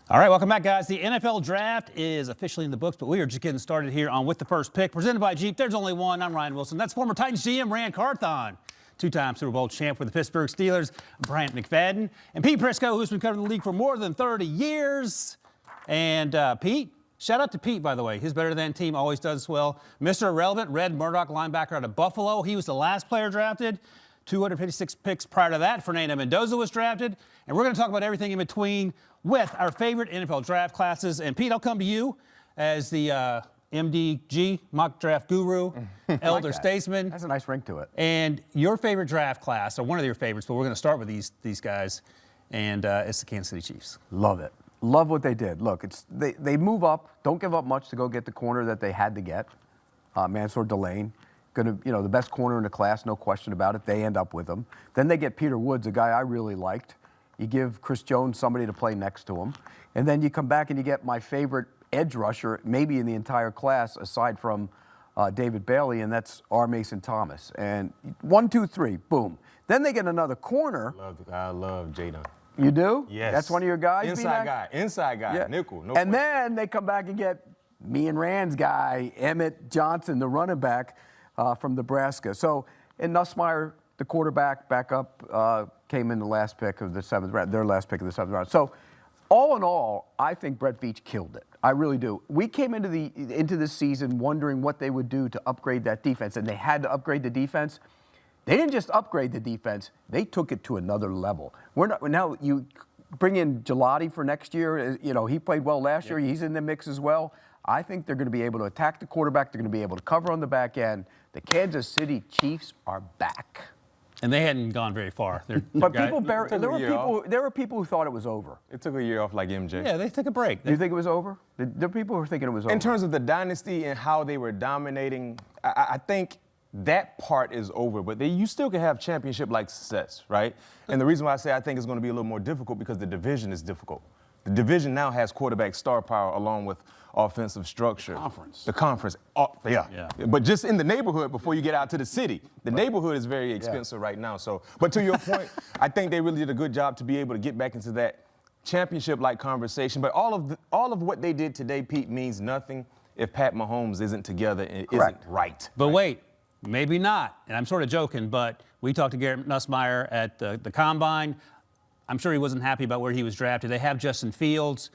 All right, welcome back, guys. The NFL Draft is officially in the books, but we are just getting started here on With the First Pick, presented by Jeep. There's only one. I'm Ryan Wilson. That's former Titans GM Rand Carthon, two-time Super Bowl champ for the Pittsburgh Steelers, Bryant McFadden, and Pete Prisco, who's been covering the league for more than 30 years. And Pete, shout out to Pete, by the way. His Better Than team always does well. Mr. Irrelevant, Red Murdoch linebacker out of Buffalo. He was the last player drafted. 256 picks prior to that. Fernando Mendoza was drafted. And we're going to talk about everything in between with our favorite NFL draft classes. And Pete, I'll come to you as the MDG, mock draft guru, elder statesman. Has a nice ring to it. And your favorite draft class, or one of your favorites, but we're going to start with these guys, and it's the Kansas City Chiefs. Love it. Love what they did. Look, they move up. Don't give up much to go get the corner that they had to get. Mansour Delane. The best corner in the class, no question about it. They end up with him. Then they get Peter Woods, a guy I really liked. You give Chris Jones somebody to play next to him. And then you come back and you get my favorite edge rusher, maybe in the entire class, aside from David Bailey, and that's R. Mason Thomas. And 1, 2, 3, boom. Then they get another corner. I love Jadon. You do? Yes. That's one of your guys? Inside guy, Yeah. nickel. No and question. then they come back and get me and Rand's guy, Emmett Johnson, the running back from Nebraska. So, and Nussmeier, the quarterback, backup, came in the last pick of the 7th round, their last pick of the 7th round. So, all in all, I think Brett Veach killed it. I really do. We came into this season wondering what they would do to upgrade that defense, and they had to upgrade the defense. They didn't just upgrade the defense; they took it to another level. Now you bring in Gelati for next year. He played well last year. He's in the mix as well. I think they're going to be able to attack the quarterback. They're going to be able to cover on the back end. The Kansas City Chiefs are back. And they hadn't gone very far. But there were people who thought it was over. It took a year off like MJ. Yeah, they took a break. Do you think it was over? There are people who were thinking it was over. In terms of the dynasty and how they were dominating, I think that part is over. But you still can have championship-like success, right? And the reason why I say I think it's going to be a little more difficult because the division is difficult. The division now has quarterback star power along with offensive structure. The conference. Yeah. But just in the neighborhood before you get out to the city. The neighborhood is very expensive right now. So, but to your point, I think they really did a good job to be able to get back into that championship-like conversation. But all of what they did today, Pete, means nothing if Pat Mahomes isn't together and isn't right. But wait, maybe not. And I'm sort of joking, but we talked to Garrett Nussmeier at the Combine. I'm sure he wasn't happy about where he was drafted. They have Justin Fields.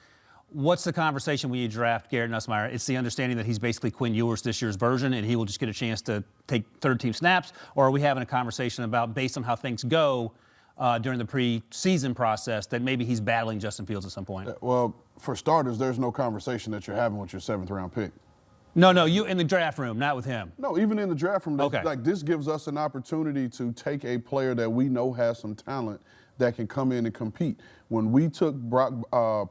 What's the conversation when you draft Garrett Nussmeier? It's the understanding that he's basically Quinn Ewers, this year's version, and he will just get a chance to take third-team snaps? Or are we having a conversation about, based on how things go during the preseason process, that maybe he's battling Justin Fields at some point? Well, for starters, there's no conversation that you're having with your 7th-round pick. No, you in the draft room, not with him. No, even in the draft room. Okay. Like, this gives us an opportunity to take a player that we know has some talent that can come in and compete. When we took Brock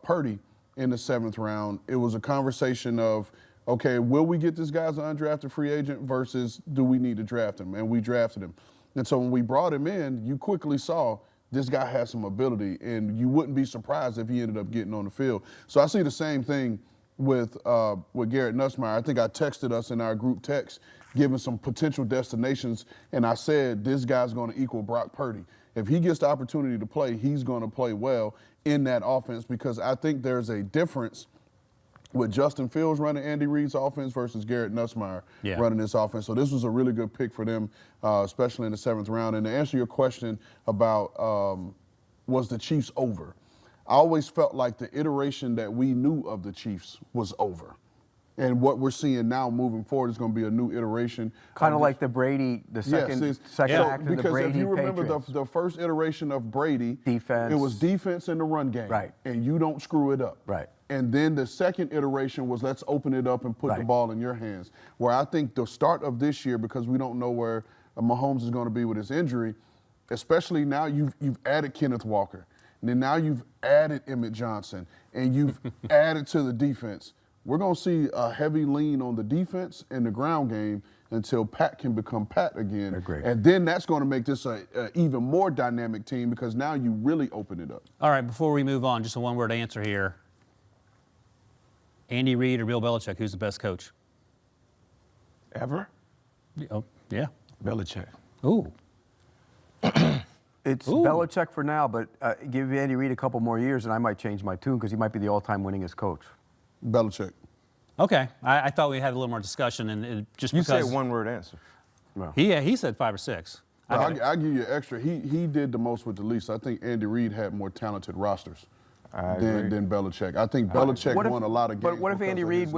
Purdy in the 7th round, it was a conversation of, okay, will we get this guy as an undrafted free agent versus do we need to draft him? And we drafted him. And so when we brought him in, you quickly saw this guy has some ability, and you wouldn't be surprised if he ended up getting on the field. So I see the same thing with Garrett Nussmeier. I think I texted us in our group text, giving some potential destinations, and I said this guy's going to equal Brock Purdy. If he gets the opportunity to play, he's going to play well in that offense, because I think there's a difference with Justin Fields running Andy Reid's offense versus Garrett Nussmeier running this offense. So this was a really good pick for them, especially in the 7th round. And to answer your question about was the Chiefs over, I always felt like the iteration that we knew of the Chiefs was over. And what we're seeing now moving forward is going to be a new iteration. Kind of like the Brady, the second act of the Brady Because if you remember Patriots. the first iteration of Brady, defense. It was defense in the run game. Right. And you don't screw it up. Right. And then the second iteration was let's open it up and put the ball in your hands. Where I think the start of this year, because we don't know where Mahomes is going to be with his injury, especially now you've added Kenneth Walker. And then now you've added Emmett Johnson, and you've added to the defense. We're going to see a heavy lean on the defense and the ground game until Pat can become Pat again. Agreed. And then that's going to make this a even more dynamic team, because now you really open it up. All right, before we move on, just a one-word answer here. Andy Reid or Bill Belichick, who's the best coach? Ever? Oh, yeah. Belichick. Ooh. It's Ooh. Belichick for now, but give Andy Reid a couple more years, and I might change my tune because he might be the all-time winningest coach. Belichick. Okay. I thought we had a little more discussion, and it just You because said one-word answer. he said 5 or 6. I'll give you extra. He did the most with the least. I think Andy Reid had more talented rosters than Belichick. I think Belichick won a lot of games. But what if because Andy of Reid his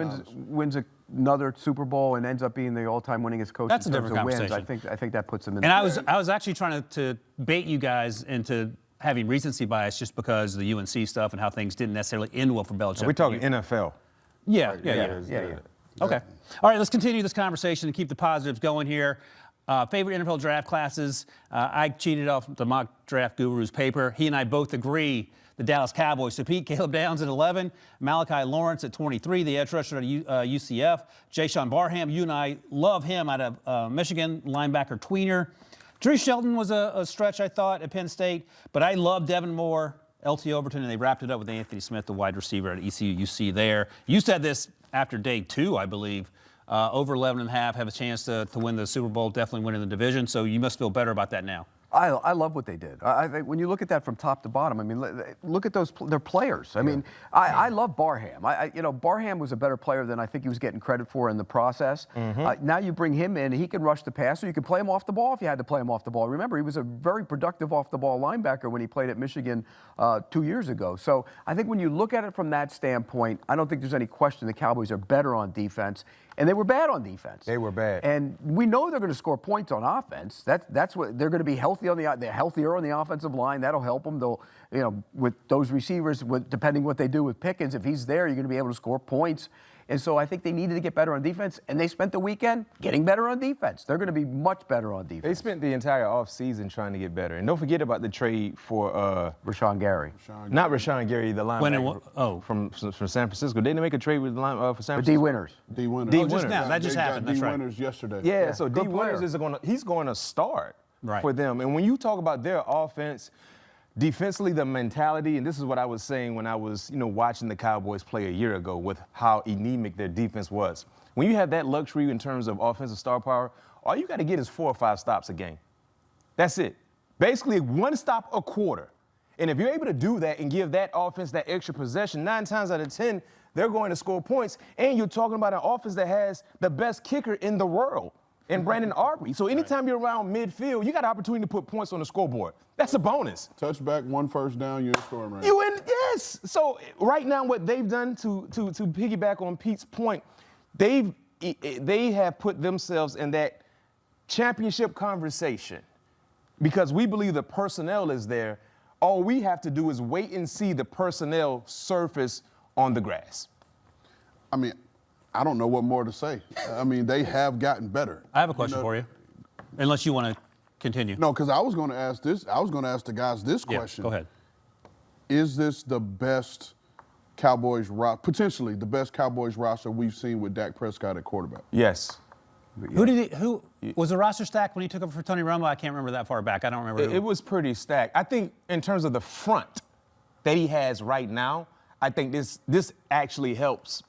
wins another Super Bowl and ends up being the all-time winningest coach That's in a terms different of wins? conversation. I think that puts him in. And I was actually trying to bait you guys into having recency bias just because of the UNC stuff and how things didn't necessarily end well for Belichick. We're talking NFL. Yeah. Okay. All right, let's continue this conversation and keep the positives going here. Favorite NFL draft classes. I cheated off the mock draft guru's paper. He and I both agree the Dallas Cowboys. So Pete, Caleb Downs at 11, Malachi Lawrence at 23, the edge rusher at UCF. Jayshon Barham, you and I love him out of Michigan, linebacker tweener. Drew Shelton was a stretch, I thought, at Penn State, but I love Devin Moore, LT Overton, and they wrapped it up with Anthony Smith, the wide receiver at ECU. You see there. You said this after day 2, I believe. Over 11.5, have a chance to win the Super Bowl, definitely winning the division. So you must feel better about that now. I love what they did. I think when you look at that from top to bottom, I mean, look at their players. I mean, I love Barham. Barham was a better player than I think he was getting credit for in the process. Now you bring him in, he can rush the passer. You can play him off the ball if you had to play him off the ball. Remember, he was a very productive off the ball linebacker when he played at Michigan 2 years ago. So I think when you look at it from that standpoint, I don't think there's any question the Cowboys are better on defense. And they were bad on defense. They were bad. And we know they're going to score points on offense. That's what they're going to be healthy they're healthier on the offensive line. That'll help them. They'll, with those receivers, depending what they do with Pickens, if he's there, you're going to be able to score points. And so I think they needed to get better on defense, and they spent the weekend getting better on defense. They're going to be much better on defense. They spent the entire offseason trying to get better. And don't forget about the trade for Rashawn Gary. Not Rashawn Gary, the linebacker from San Francisco. Didn't they make a trade with the line for San Francisco? D Winners. D Winners. Oh, just now. That just happened. That's D right. Winners yesterday. Yeah, so D good player. Winners he's going to start Right. for them. And when you talk about their offense, defensively, the mentality, and this is what I was saying when I was, watching the Cowboys play a year ago with how anemic their defense was. When you have that luxury in terms of offensive star power, all you got to get is 4 or 5 stops a game. That's it. Basically, 1 stop a quarter. And if you're able to do that and give that offense that extra possession, 9 times out of 10, they're going to score points. And you're talking about an offense that has the best kicker in the world. And Brandon Aubrey. So anytime you're around midfield, you got an opportunity to put points on the scoreboard. That's a bonus. Touchback, 1 first down, you're in scoring range. You win, yes. So right now, what they've done to piggyback on Pete's point, they have put themselves in that championship conversation because we believe the personnel is there. All we have to do is wait and see the personnel surface on the grass. I mean, I don't know what more to say. I mean, they have gotten better. I have a question for you, unless you want to continue. No, because I was going to ask this. I was going to ask the guys this question. Go ahead. Is this the best Cowboys potentially the best Cowboys roster we've seen with Dak Prescott at quarterback? Yes. Who was the roster stacked when he took over for Tony Romo? I can't remember that far back. I don't remember. It was pretty stacked. I think in terms of the front that he has right now, I think this actually helps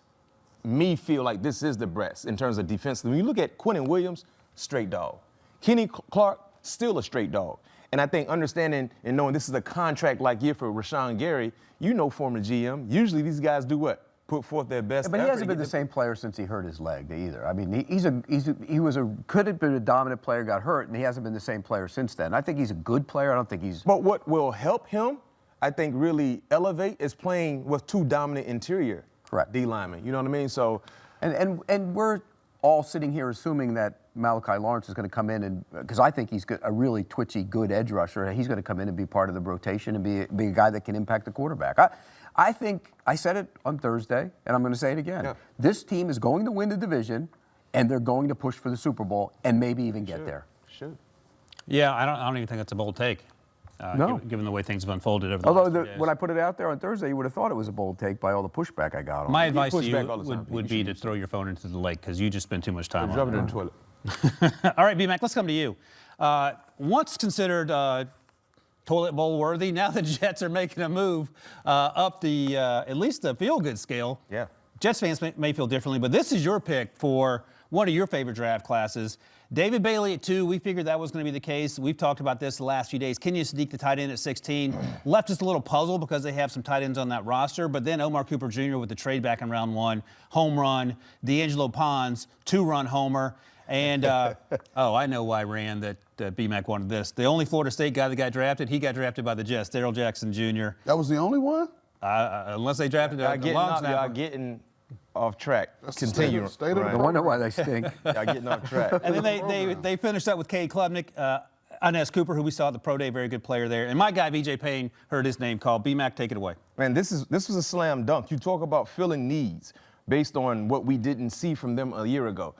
me feel like this is the best in terms of defense. When you look at Quinnen Williams, straight dog. Kenny Clark, still a straight dog. And I think understanding and knowing this is a contract-like year for Rashawn Gary, former GM, usually these guys do what? Put forth their best But he effort hasn't been the same player since he hurt his leg either. I mean, could have been a dominant player, got hurt, and he hasn't been the same player since then. I think he's a good player. I don't think he's. But what will help him, I think, really elevate is playing with 2 dominant interior D linemen. You know what I mean? So, and we're all sitting here assuming that Malachi Lawrence is going to come in and because I think he's a really twitchy, good edge rusher. He's going to come in and be part of the rotation and be a guy that can impact the quarterback. I think I said it on Thursday, and I'm going to say it again. Yeah. This team is going to win the division, and they're going to push for the Super Bowl and maybe even get there. Should. Yeah, I don't even think that's a bold take. No. Given the way things have unfolded over the last few days. When I put it out there on Thursday, you would have thought it was a bold take by all the pushback I got on it. My advice to you would be to throw your phone into the lake because you just spend too much time on it. Drop it in the toilet. All right, B-Mac, let's come to you. Once considered toilet bowl worthy, now the Jets are making a move up at least the feel-good scale. Yeah. Jets fans may feel differently, but this is your pick for one of your favorite draft classes. David Bailey at 2, we figured that was going to be the case. We've talked about this the last few days. Kenyon Sadiq, the tight end at 16, left us a little puzzled because they have some tight ends on that roster. But then Omar Cooper Jr. with the trade back in round 1, home run. D'Angelo Pons, 2-run homer. And, I know why, Rand, that BMAC wanted this. The only Florida State guy that got drafted, he got drafted by the Jets, Darrell Jackson Jr. That was the only one? Unless they drafted a long snapper. Y'all getting off track. Continue. No wonder why they stink. Y'all getting off track. And then they finished up with Cade Klubnik, Inez Cooper, who we saw at the Pro Day, very good player there. And my guy, VJ Payne, heard his name called. BMAC, take it away. Man, this was a slam dunk. You talk about filling needs based on what we didn't see from them a year ago.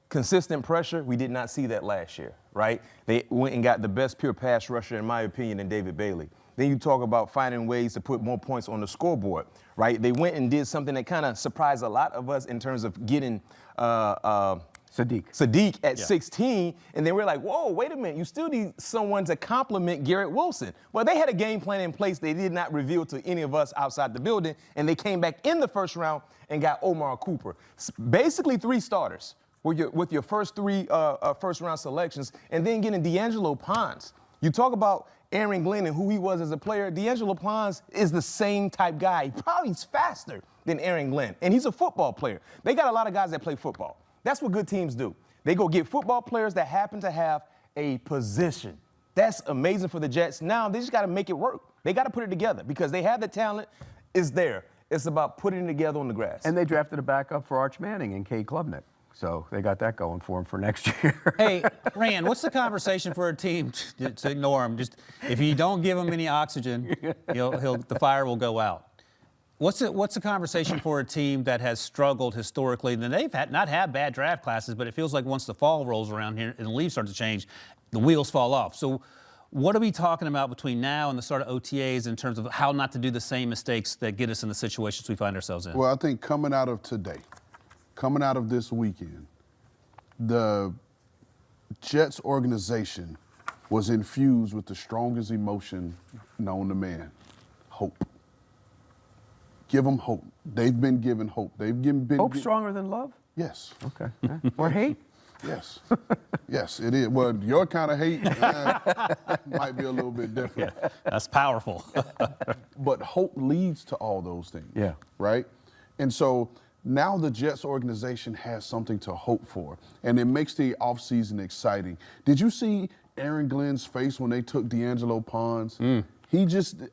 Consistent pressure, we did not see that last year, right? They went and got the best pure pass rusher, in my opinion, in David Bailey. Then you talk about finding ways to put more points on the scoreboard, right? They went and did something that kind of surprised a lot of us in terms of getting Sadiq at 16, and then we're like, whoa, wait a minute, you still need someone to complement Garrett Wilson. Well, they had a game plan in place they did not reveal to any of us outside the building, and they came back in the first round and got Omar Cooper. Basically 3 starters with your first 3 first-round selections, and then getting D'Angelo Pons. You talk about Aaron Glenn and who he was as a player. D'Angelo Pons is the same type guy. He probably is faster than Aaron Glenn, and he's a football player. They got a lot of guys that play football. That's what good teams do. They go get football players that happen to have a position. That's amazing for the Jets. Now they just got to make it work. They got to put it together because they have the talent. It's there. It's about putting it together on the grass. And they drafted a backup for Arch Manning and Cade Klubnik. So they got that going for him for next year. Hey, Rand, what's the conversation for a team to ignore him? Just if you don't give him any oxygen, the fire will go out. What's the conversation for a team that has struggled historically? And they've not had bad draft classes, but it feels like once the fall rolls around here and the leaves start to change, the wheels fall off. So what are we talking about between now and the start of OTAs in terms of how not to do the same mistakes that get us in the situations we find ourselves in? Well, I think coming out of today, coming out of this weekend, the Jets organization was infused with the strongest emotion known to man, hope. Give them hope. They've been given hope. Hope stronger than love? Yes. Okay. Or hate? Yes. Yes, it is. Well, your kind of hate might be a little bit different. Yeah, that's powerful. But hope leads to all those things. Yeah. Right? And so now the Jets organization has something to hope for, and it makes the offseason exciting. Did you see Aaron Glenn's face when they took D'Angelo Pons?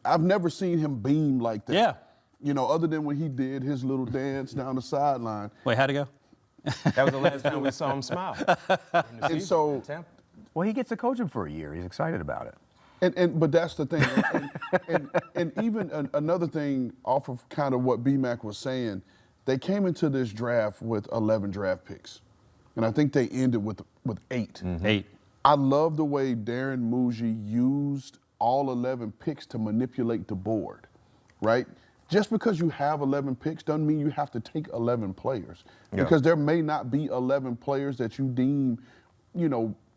I've never seen him beam like that. Yeah. You know, other than when he did his little dance down the sideline. Wait, how'd it go? That was the last time we saw him smile. And so, Well, he gets to coach him for a year. He's excited about it. But that's the thing. And even another thing off of kind of what BMAC was saying, they came into this draft with 11 draft picks. And I think they ended with 8. Mm-hmm. 8. I love the way Darren Muji used all 11 picks to manipulate the board, right? Just because you have 11 picks doesn't mean you have to take 11 players. Yeah. Because there may not be 11 players that you deem,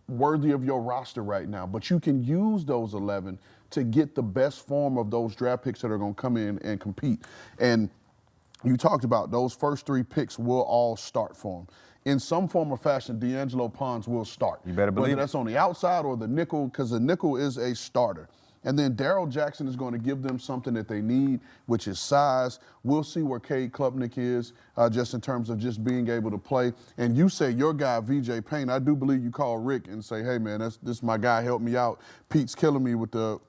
worthy of your roster right now. But you can use those 11 to get the best form of those draft picks that are going to come in and compete. And you talked about those first 3 picks will all start for them. In some form or fashion, D'Angelo Pons will start. You better believe Whether that's on the outside or the nickel, because the nickel is a starter. And then Darrell Jackson is going to give them something that they need, which is size. We'll see where Cade Klubnik is, just in terms of just being able to play. And you say your guy, VJ Payne, I do believe you call Rick and say, hey, man, this is my guy, help me out. Pete's killing me with the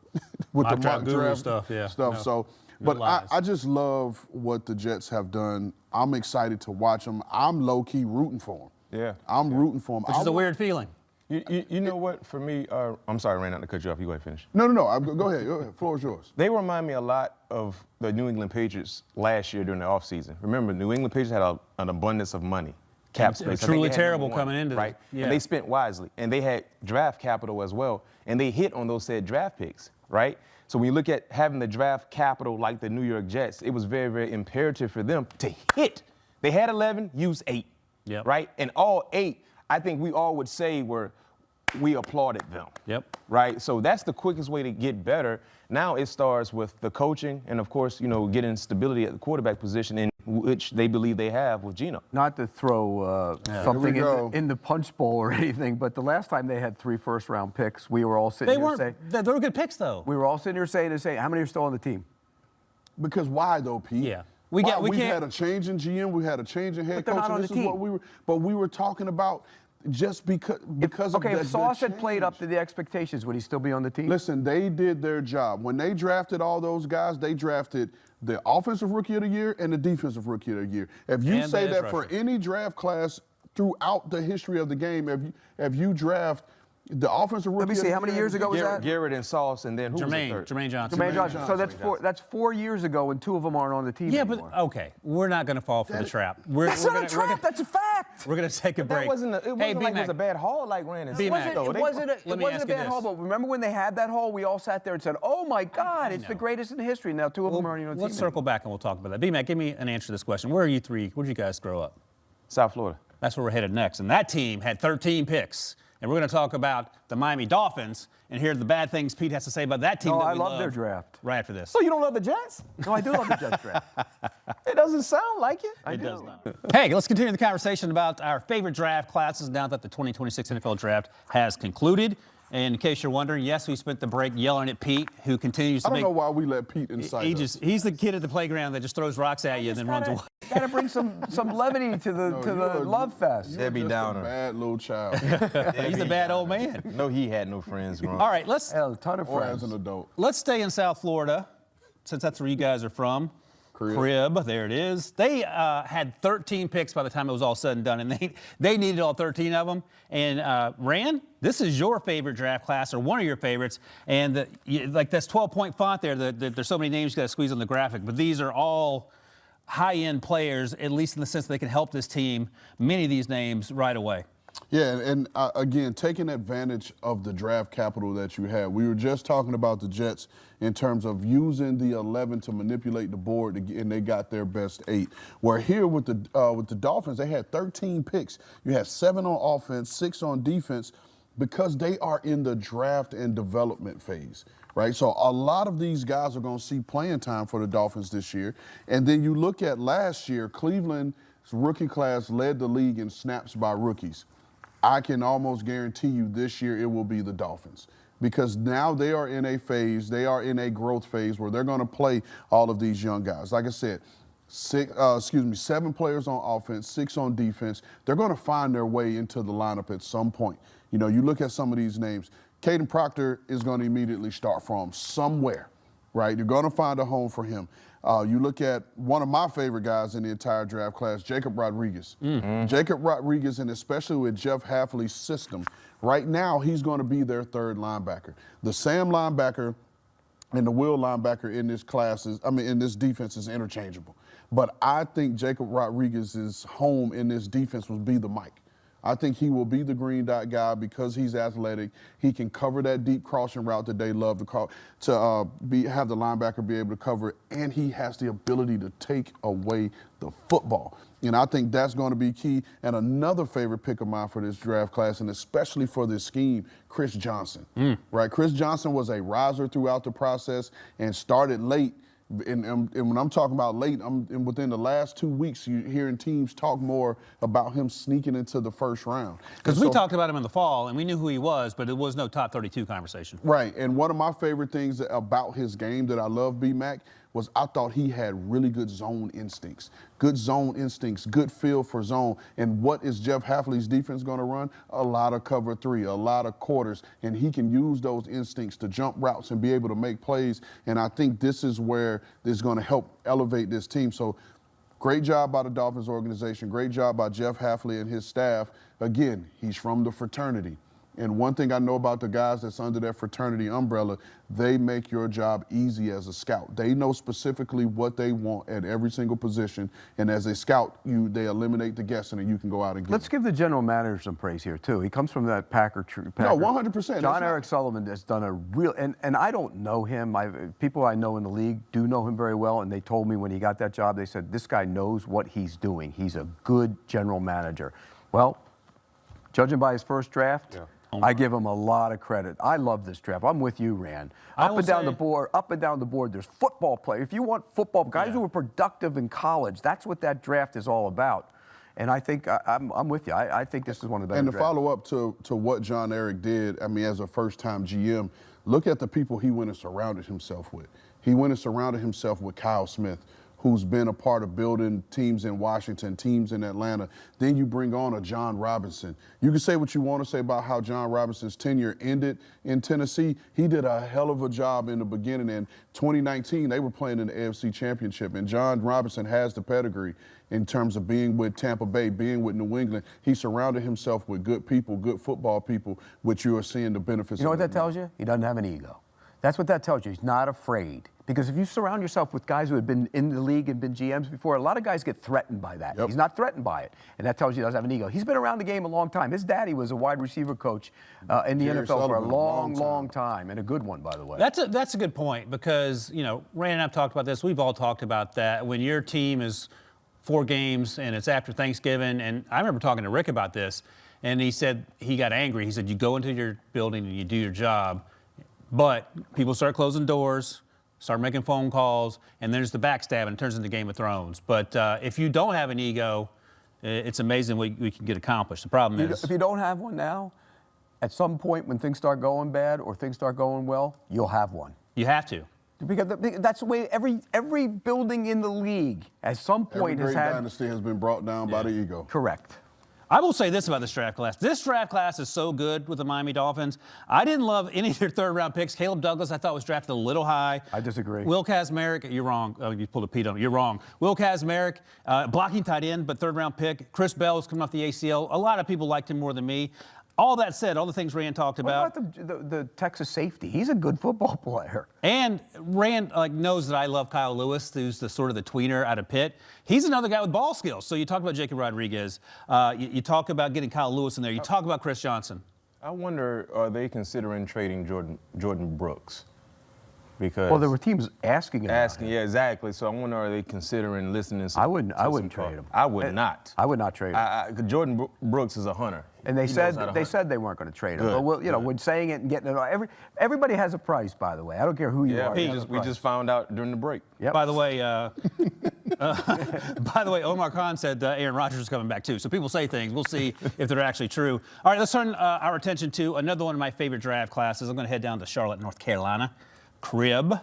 mock draft stuff. Yeah. No. So, but lies. I just love what the Jets have done. I'm excited to watch them. I'm low-key rooting for them. Yeah. I'm rooting for them. Which is a weird feeling. You know what? For me, I'm sorry, I ran out to cut you off. You go ahead and finish. No. Go ahead. Floor is yours. They remind me a lot of the New England Patriots last year during the offseason. Remember, New England Patriots had an abundance of money, cap space. I think Truly they had terrible number 1, coming into right? this. Yeah. And they spent wisely, and they had draft capital as well, and they hit on those said draft picks, right? So when you look at having the draft capital like the New York Jets, it was very, very imperative for them to hit. They had 11, use 8, Yep. right? And all 8, I think we all would say we applauded them. Yep. Right? So that's the quickest way to get better. Now it starts with the coaching and, of course, getting stability at the quarterback position. And which they believe they have with Geno. Not to throw something in the punch bowl or anything, but the last time they had 3 first-round picks, we were all sitting here saying they were good picks, though. We were all sitting here saying, how many are still on the team? Because why though, Pete? Yeah. We had a change in GM, we had a change in head But they're coach. not on This the is team. what we were talking about just because of if the Sauce had played up to change. the expectations, would he still be on the team? Listen, they did their job. When they drafted all those guys, they drafted the offensive rookie of the year and the defensive rookie of the year. If you And say the that edge for rusher. any draft class throughout the history of the game, if you draft the offensive rookie Let me see, how many years ago was that? Garrett and Sauce, and then who was the third? Jermaine Johnson. Jermaine Johnson. So that's 4 years ago, and 2 of them aren't on the team Yeah, anymore. but okay, we're not going to fall for the trap. That's not a trap. That's a fact. We're going to take a break. It wasn't like it was a bad haul like Rand and B-Mac. Sauce, It though. wasn't let me a ask you bad this. haul, but remember when they had that haul, we all sat there and said, oh my God, it's the greatest in history. Now 2 of them aren't even on the team Let's circle back and we'll talk about that. B-Mac, give me an answer to this question. Where are you three? Where did you guys grow up? South Florida. That's where we're headed next. And that team had 13 picks. And we're going to talk about the Miami Dolphins and hear the bad things Pete has to say about that team. No, that I we love their draft. Right after this. So you don't love the Jets? No, I do love the Jets draft. It doesn't sound like it. I It do. does not. Hey, let's continue the conversation about our favorite draft classes now that the 2026 NFL Draft has concluded. And in case you're wondering, yes, we spent the break yelling at Pete, who continues to I don't make. know why we let Pete inside us. He's the kid at the playground that just throws rocks at you and then runs away. Got to bring some levity to the love fest. Debbie You're just Downer. a bad little child. He's the bad old man. No, he had no friends growing up. All right, let's Hell, a ton of or friends. as an adult. stay in South Florida, since that's where you guys are from. Crib. There it is. They had 13 picks by the time it was all said and done, and they needed all 13 of them. And Rand, this is your favorite draft class, or one of your favorites, and like that's 12-point font there. There's so many names you got to squeeze on the graphic, but these are all high-end players, at least in the sense that they can help this team. Many of these names right away. Yeah, and again, taking advantage of the draft capital that you have. We were just talking about the Jets in terms of using the 11 to manipulate the board, and they got their best 8. Where here with the Dolphins, they had 13 picks. You had 7 on offense, 6 on defense, because they are in the draft and development phase. Right, so a lot of these guys are going to see playing time for the Dolphins this year. And then you look at last year, Cleveland's rookie class led the league in snaps by rookies. I can almost guarantee you this year it will be the Dolphins, because now they are in a phase, they are in a growth phase where they're going to play all of these young guys. Like I said, 7 players on offense, 6 on defense. They're going to find their way into the lineup at some point. You know, you look at some of these names. Caden Proctor is going to immediately start from somewhere, right? You're going to find a home for him. You look at one of my favorite guys in the entire draft class, Jacob Rodriguez. Jacob Rodriguez, and especially with Jeff Hafley's system, right now he's going to be their 3rd linebacker. The Sam linebacker and the Will linebacker in this defense is interchangeable. But I think Jacob Rodriguez's home in this defense will be the Mike. I think he will be the green dot guy because he's athletic. He can cover that deep crossing route that they love to have the linebacker be able to cover, and he has the ability to take away the football. And I think that's going to be key. And another favorite pick of mine for this draft class, and especially for this scheme, Chris Johnson. Right? Chris Johnson was a riser throughout the process and started late. And when I'm talking about late, within the last 2 weeks, you're hearing teams talk more about him sneaking into the 1st round. Because we talked about him in the fall, and we knew who he was, but it was no top 32 conversation. Right, and one of my favorite things about his game that I love, B-Mac, was I thought he had really good zone instincts. Good zone instincts, good feel for zone. And what is Jeff Hafley's defense going to run? A lot of cover 3, a lot of quarters. And he can use those instincts to jump routes and be able to make plays. And I think this is where this is going to help elevate this team. So great job by the Dolphins organization. Great job by Jeff Hafley and his staff. Again, he's from the fraternity. And one thing I know about the guys that's under that fraternity umbrella, they make your job easy as a scout. They know specifically what they want at every single position. And as a scout, they eliminate the guessing and you can go out and get Let's give the general manager some praise here, too. He comes from that Packer. No, 100%. John Eric Sullivan has done a real, and I don't know him. People I know in the league do know him very well, and they told me when he got that job, they said, this guy knows what he's doing. He's a good general manager. Well, judging by his first draft, I give him a lot of credit. I love this draft. I'm with you, Rand. Up and down the board, there's football players. If you want football, guys who are productive in college, that's what that draft is all about. And I think I'm with you. I think this is one of the better And to drafts. follow up to what John Eric did, I mean, as a first-time GM, look at the people he went and surrounded himself with. He went and surrounded himself with Kyle Smith, who's been a part of building teams in Washington, teams in Atlanta. Then you bring on a John Robinson. You can say what you want to say about how John Robinson's tenure ended in Tennessee. He did a hell of a job in the beginning. In 2019, they were playing in the AFC Championship, and John Robinson has the pedigree in terms of being with Tampa Bay, being with New England. He surrounded himself with good people, good football people, which you are seeing the benefits of. You know what that tells you? He doesn't have an ego. That's what that tells you. He's not afraid. Because if you surround yourself with guys who have been in the league and been GMs before, a lot of guys get threatened by that. Yep. He's not threatened by it. And that tells you he doesn't have an ego. He's been around the game a long time. His daddy was a wide receiver coach in the Jerry NFL for a Sullivan, long time, and a good one, by the way. That's a good point because, you know, Rand and I've talked about this. We've all talked about that. When your team is 4 games and it's after Thanksgiving, and I remember talking to Rick about this, and he said he got angry. He said, you go into your building and you do your job, but people start closing doors, start making phone calls, and there's the backstabbing. It turns into Game of Thrones. But if you don't have an ego, it's amazing what we can get accomplished. The problem is, if you don't have one now, at some point when things start going bad or things start going well, you'll have one. you have to. Because that's the way every building in the league at some point Every has great had. dynasty has been brought down by the ego. Correct. I will say this about this draft class. This draft class is so good with the Miami Dolphins. I didn't love any of their third-round picks. Caleb Douglas, I thought, was drafted a little high. I disagree. Will Kazmarek, you're wrong. Oh, you pulled a Pete on me. You're wrong. Will Kazmarek, blocking tight end, but third-round pick. Chris Bell is coming off the ACL. A lot of people liked him more than me. All that said, all the things Rand talked about. What about the Texas safety? He's a good football player. And Rand knows that I love Kyle Lewis, who's the sort of the tweener out of Pitt. He's another guy with ball skills. So you talk about Jacob Rodriguez. You talk about getting Kyle Lewis in there. You talk about Chris Johnson. I wonder, are they considering trading Jordan Brooks? Because Well, there were teams asking him. yeah, exactly. So I wonder, are they considering listening? I wouldn't trade him. I would not. I would not trade him. Jordan Brooks is a hunter. And they He knows how to hunt. said they weren't going to trade him. Good, But well, you know, good. when saying it and getting it, everybody has a price, by the way. I don't care who you Yeah, are. we just found out during the break. Yep. By the way, Omar Khan said Aaron Rodgers is coming back too. So people say things. We'll see if they're actually true. All right, let's turn our attention to another one of my favorite draft classes. I'm going to head down to Charlotte, North Carolina. Crib.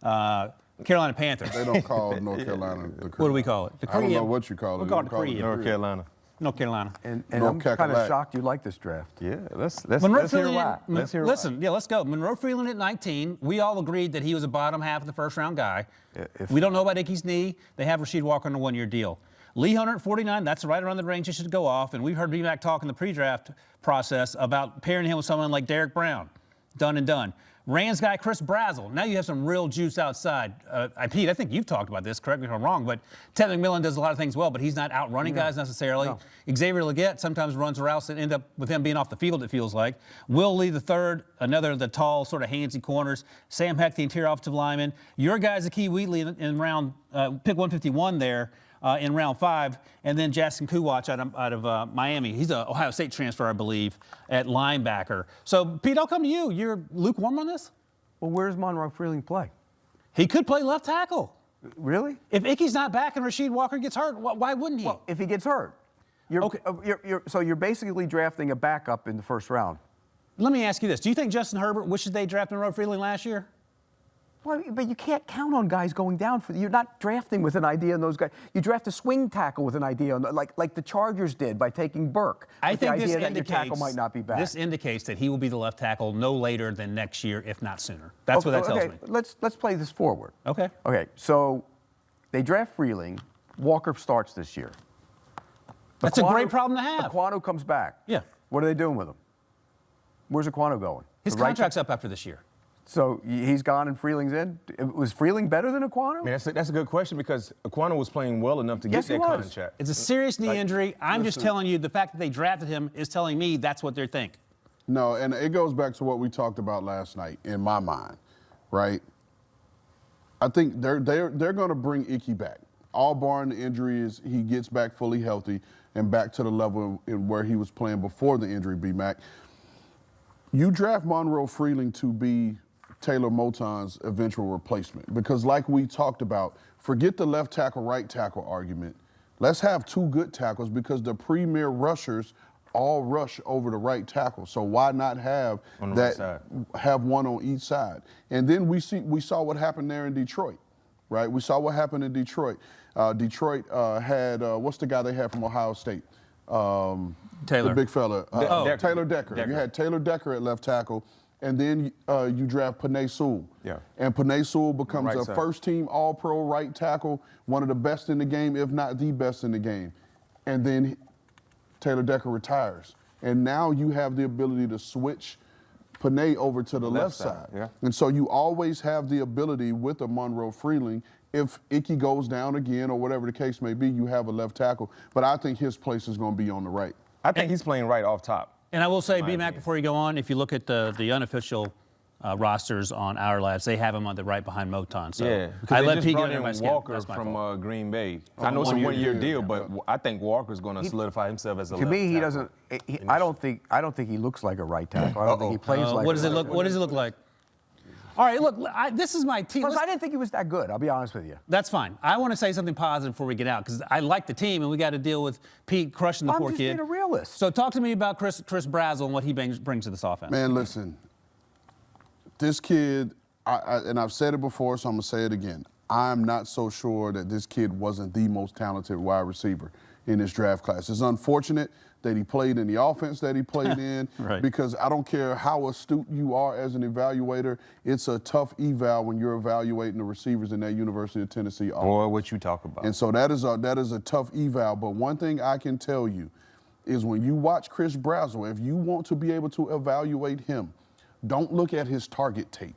Carolina Panthers. They don't call North Carolina the crib. What do we call it? The I don't know crib. what you call it. We'll They call it don't the crib. North Carolina. North Carolina. And North I'm kind of Cackalack. shocked you like this draft. Yeah, let's Monroe hear Freeland, why. Let's hear why. listen, yeah, let's go. Monroe Freeland at 19. We all agreed that he was a bottom half of the first-round guy. We don't know about Icky's knee. They have Rasheed Walker on a 1-year deal. Lee Hunter at 49. That's right around the range he should go off. And we've heard BMAC talk in the pre-draft process about pairing him with someone like Derek Brown. Done and done. Rand's guy, Chris Brazel. Now you have some real juice outside. Pete, I think you've talked about this. Correct me if I'm wrong, but Ted McMillan does a lot of things well, but he's not outrunning guys necessarily. No. Xavier Legette sometimes runs routes that end up with him being off the field, it feels like. Will Lee III, another of the tall, sort of handsy corners. Sam Heck, the interior offensive lineman. Your guys, Akeem Wheatley in round, pick 151 there. In round 5, and then Jackson Kuwatch out of Miami. He's an Ohio State transfer, I believe, at linebacker. So, Pete, I'll come to you. You're lukewarm on this? Well, where does Monroe Freeling play? He could play left tackle. Really? If Icky's not back and Rasheed Walker gets hurt, why wouldn't he? Well, if he gets hurt. Okay. So you're basically drafting a backup in the first round. Let me ask you this. Do you think Justin Herbert wishes they drafted Monroe Freeling last year? Well, but you can't count on guys going down. You're not drafting with an idea on those guys. You draft a swing tackle with an idea on, like the Chargers did by taking Burke. I with think the this idea that indicates your tackle might not be back. This indicates that he will be the left tackle no later than next year, if not sooner. That's what that tells me. Let's play this forward. Okay. Okay. So they draft Freeling. Walker starts this year. That's a great problem to have. Aquano comes back. Yeah. What are they doing with him? Where's Aquano going? His The right contract's up after this year. So he's gone and Freeling's in. Was Freeling better than Aquano? I mean, that's a good question because Aquano was playing well enough to get Yes, he that was. contract. It's a serious knee injury. I'm just telling you, the fact that they drafted him is telling me that's what they think. No, and it goes back to what we talked about last night, in my mind, right? I think they're going to bring Icky back. All barring the injury is he gets back fully healthy and back to the level in where he was playing before the injury, B-Mac. You draft Monroe Freeling to be Taylor Moton's eventual replacement because, like we talked about, forget the left tackle, right tackle argument. Let's have two good tackles because the premier rushers all rush over the right tackle. So why not have on the that? right side. Have one on each side. And then we saw what happened there in Detroit, right? We saw what happened in Detroit. Detroit had what's the guy they had from Ohio State? Taylor. The big fella. Decker. Taylor Decker. You had Taylor Decker at left tackle, and then you draft Penei Sewell. Yeah. And Penei Sewell becomes Right a side. first-team All-Pro right tackle, one of the best in the game, if not the best in the game. And then Taylor Decker retires. And now you have the ability to switch Penei over to the left side. yeah. And so you always have the ability with a Monroe Freeling, if Icky goes down again or whatever the case may be, you have a left tackle. But I think his place is going to be on the right. I think he's playing right off top. And I will say, B-Mac, before you go on, if you look at the unofficial rosters on Our Lads, they have him on the right behind Moton. So Yeah, I they let just Pete go brought into in my skin. Walker That's my from fault. Green Bay. I know it's a one-year one-year deal, deal, but I think Walker's going to solidify himself as a To left me, he tackle. doesn't. I don't think he looks like a right tackle. I don't think he plays like. What does a it right look? What does it look like? All right, look, this is my team. Plus, I didn't think he was that good. I'll be honest with you. That's fine. I want to say something positive before we get out because I like the team and we got to deal with Pete crushing the I'm poor just kid. being a realist. So talk to me about Chris Brazzell and what he brings to this offense. Man, listen, this kid, and I've said it before, so I'm going to say it again. I'm not so sure that this kid wasn't the most talented wide receiver in this draft class. It's unfortunate that he played in the offense that he played in Right. because I don't care how astute you are as an evaluator, it's a tough eval when you're evaluating the receivers in that University of Tennessee offense. Boy, what you talk about. And so that is a tough eval. But one thing I can tell you is when you watch Chris Brazzell, if you want to be able to evaluate him, don't look at his target tape,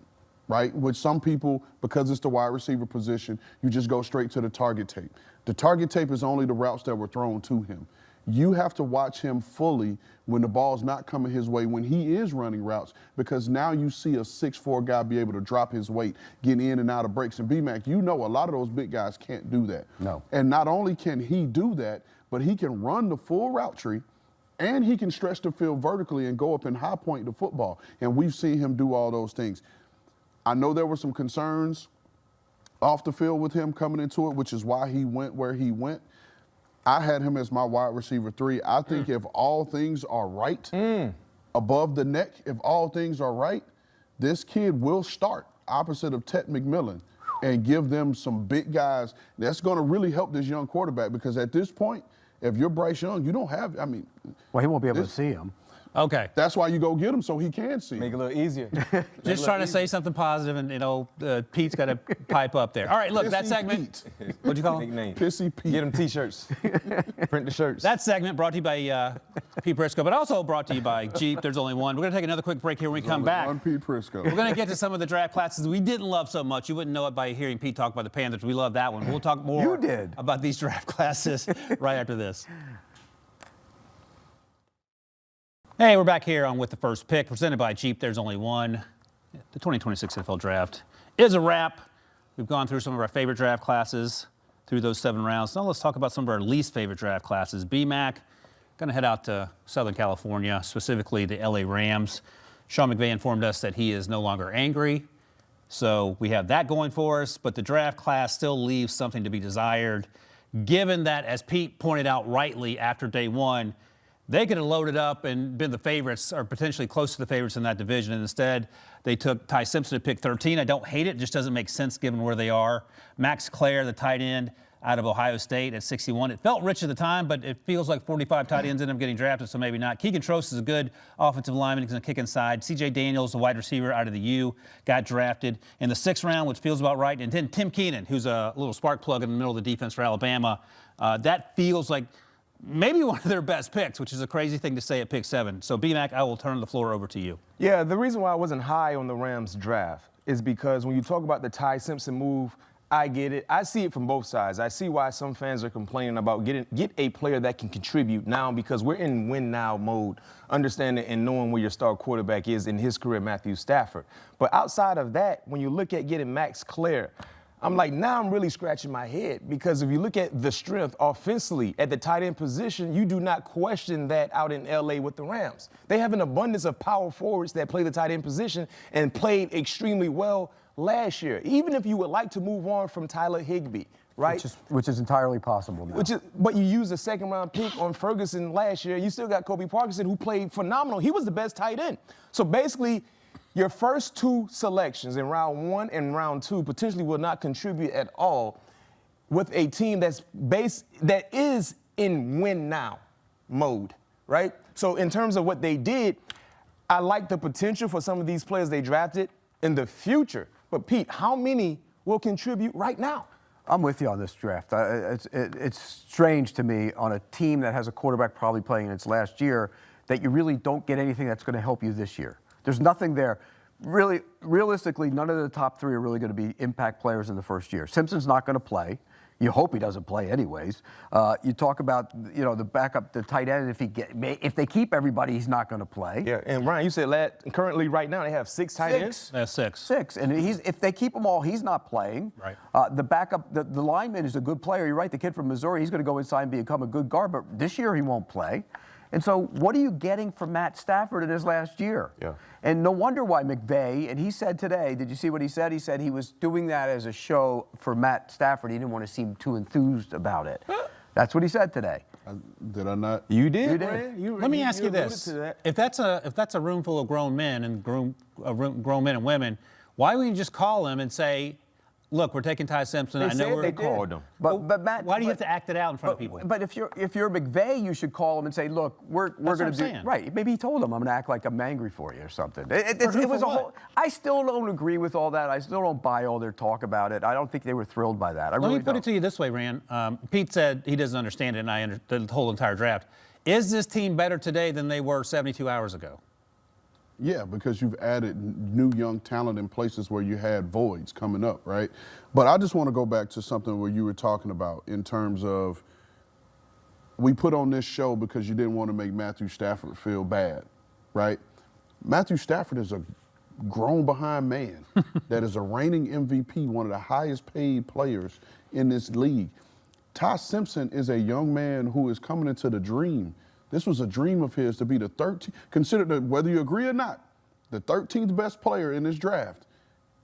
right? Which some people, because it's the wide receiver position, you just go straight to the target tape. The target tape is only the routes that were thrown to him. You have to watch him fully when the ball's not coming his way, when he is running routes, because now you see a 6'4" guy be able to drop his weight, get in and out of breaks. And B-Mac, you know a lot of those big guys can't do that. No. And not only can he do that, but he can run the full route tree, and he can stretch the field vertically and go up and high point the football. And we've seen him do all those things. I know there were some concerns off the field with him coming into it, which is why he went where he went. I had him as my wide receiver 3. I think if all things are right above the neck, if all things are right, this kid will start opposite of Ted McMillan and give them some big guys. That's going to really help this young quarterback because at this point, if you're Bryce Young, you don't have, Well, he won't be able to see him. Okay. that's why you go get him so he can see. Make it a little easier. Just trying to say something positive, and Pete's got to pipe up there. All right, look, that Pissy segment. Pete. What'd you call him? Nickname. Pissy Pete. Get him T-shirts. Print the shirts. That segment brought to you by Pete Prisco, but also brought to you by Jeep. There's only one. We're going to take another quick break here when we come back. On Pete Prisco. We're going to get to some of the draft classes we didn't love so much. You wouldn't know it by hearing Pete talk about the Panthers. We love that one. We'll talk more You did. about these draft classes right after this. Hey, we're back here on With the First Pick, presented by Jeep. There's only one. The 2026 NFL Draft is a wrap. We've gone through some of our favorite draft classes through those 7 rounds. Now let's talk about some of our least favorite draft classes. B-Mac, going to head out to Southern California, specifically the LA Rams. Sean McVay informed us that he is no longer angry. So we have that going for us, but the draft class still leaves something to be desired, given that, as Pete pointed out rightly after day 1, they could have loaded up and been the favorites or potentially close to the favorites in that division. And instead, they took Ty Simpson at pick 13. I don't hate it. It just doesn't make sense given where they are. Max Clare, the tight end out of Ohio State at 61. It felt rich at the time, but it feels like 45 tight ends ended up getting drafted, so maybe not. Keegan Trost is a good offensive lineman. He's going to kick inside. C.J. Daniels, the wide receiver out of the U, got drafted in the 6th round, which feels about right. And then Tim Keenan, who's a little spark plug in the middle of the defense for Alabama. That feels like maybe one of their best picks, which is a crazy thing to say at pick 7. So, B-Mac, I will turn the floor over to you. Yeah, the reason why I wasn't high on the Rams draft is because when you talk about the Ty Simpson move, I get it. I see it from both sides. I see why some fans are complaining about get a player that can contribute now because we're in win now mode, understanding and knowing where your star quarterback is in his career, Matthew Stafford. But outside of that, when you look at getting Max Clare, I'm like, now I'm really scratching my head because if you look at the strength offensively at the tight end position, you do not question that out in LA with the Rams. They have an abundance of power forwards that play the tight end position and played extremely well last year. Even if you would like to move on from Tyler Higbee, right? Which is entirely possible now. But you used a second-round pick on Ferguson last year. You still got Kobe Parkinson, who played phenomenal. He was the best tight end. So basically, your first two selections in round 1 and round 2 potentially will not contribute at all with a team that is in win now mode, right? So in terms of what they did, I like the potential for some of these players they drafted in the future. But Pete, how many will contribute right now? I'm with you on this draft. It's strange to me on a team that has a quarterback probably playing in its last year that you really don't get anything that's going to help you this year. There's nothing there. Really, realistically, none of the top 3 are really going to be impact players in the first year. Simpson's not going to play. You hope he doesn't play anyways. You talk about, the backup, the tight end. If they keep everybody, he's not going to play. Yeah, and Ryan, you said currently right now they have 6 tight ends. That's 6. 6, and if they keep them all, he's not playing. Right. The backup, the lineman is a good player. You're right. The kid from Missouri, he's going to go inside and become a good guard. But this year he won't play. And so what are you getting from Matt Stafford in his last year? Yeah. And no wonder why McVay, and he said today, did you see what he said? He said he was doing that as a show for Matt Stafford. He didn't want to seem too enthused about it. That's what he said today. Did I not? You did. You did. Let me ask you alluded this: to that. if that's a room full of grown men and grown men and women, why wouldn't you just call them and say, "Look, we're taking Ty Simpson. I know they called him. But Matt, why do you have to act it out in front of people?" But if you're McVay, you should call him and say, "Look, we're going to do saying. right." Maybe he told him, "I'm going to act like I'm angry for you" or something. It who, was for a what? whole. I still don't agree with all that. I still don't buy all their talk about it. I don't think they were thrilled by that. Let me put it to you this way, Rand. Pete said he doesn't understand it, and the whole entire draft. Is this team better today than they were 72 hours ago? Yeah, because you've added new young talent in places where you had voids coming up, right? But I just want to go back to something where you were talking about in terms of we put on this show because you didn't want to make Matthew Stafford feel bad, right? Matthew Stafford is a grown behind man that is a reigning MVP, one of the highest paid players in this league. Ty Simpson is a young man who is coming into the dream. This was a dream of his to be the 13th, considered, whether you agree or not, the 13th best player in this draft.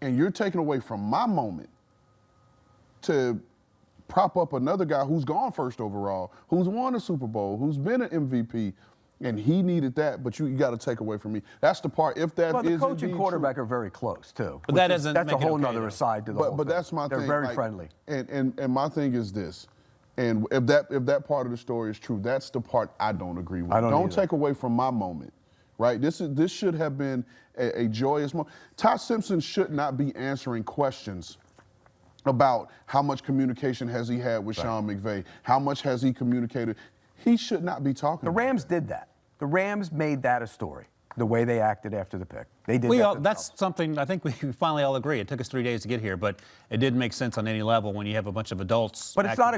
And you're taking away from my moment to prop up another guy who's gone first overall, who's won a Super Bowl, who's been an MVP, and he needed that, but you got to take away from me. That's the part, if that is Well, the coach and indeed quarterback true. are very close, too. But that doesn't That's make a it whole okay, nother though. aside to the whole But thing. that's my They're thing. very like, friendly. And my thing is this, and if that part of the story is true, that's the part I don't agree with. I don't either. Take away from my moment, right? This should have been a joyous moment. Ty Simpson should not be answering questions about how much communication has he had with Sean McVay, how much has he communicated. He should not be talking. The about Rams that. did that. The Rams made that a story, the way they acted after the pick. They did that. That's something I think we finally all agree. It took us 3 days to get here, but it didn't make sense on any level when you have a bunch of adults. But it's not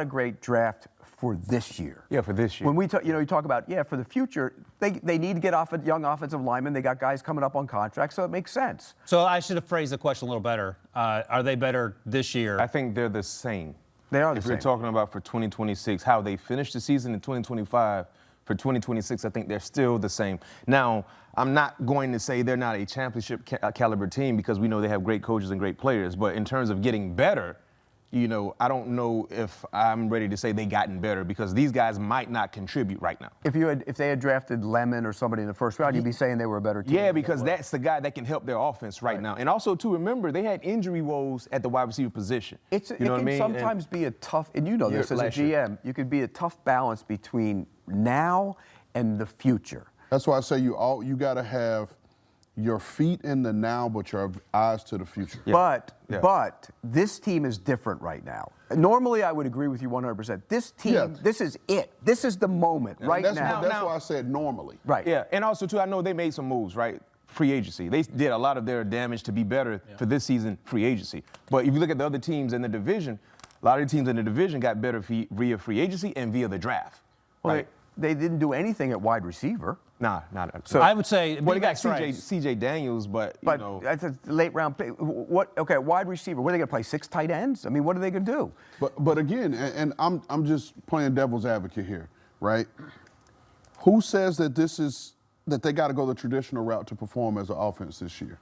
a great draft for this year. Yeah, for this year. When we you talk about for the future, they need to get off a young offensive linemen. They got guys coming up on contracts, so it makes sense. So I should have phrased the question a little better. Are they better this year? I think they're the same. They are the If same. we're talking about for 2026, how they finished the season in 2025, for 2026, I think they're still the same. Now, I'm not going to say they're not a championship caliber team because we know they have great coaches and great players. But in terms of getting better, I don't know if I'm ready to say they gotten better because these guys might not contribute right now. If they had drafted Lemon or somebody in the first round, you'd be saying they were a better team. Yeah, because that's the guy that can help their offense right now. And also, to remember, they had injury woes at the wide receiver position. It can sometimes be a tough, and you know this as a last year. GM, you could be a tough balance between now and the future. That's why I say you got to have your feet in the now, but your eyes to the future. Yeah. But this team is different right now. Normally, I would agree with you 100%. This team, This is it. This is the moment right now. That's why I said normally. Right. Yeah, and also, too, I know they made some moves, right? Free agency. They did a lot of their damage to be better for this season, free agency. But if you look at the other teams in the division, a lot of the teams in the division got better via free agency and via the draft. Well, right? they didn't do anything at wide receiver. Nah, not So I would say well, they got strikes. CJ Daniels, but you But know. that's a late round pick. Okay, wide receiver. What are they going to play? 6 tight ends? I mean, what are they going to do? But again, and I'm just playing devil's advocate here, right? Who says that that they got to go the traditional route to perform as an offense this year,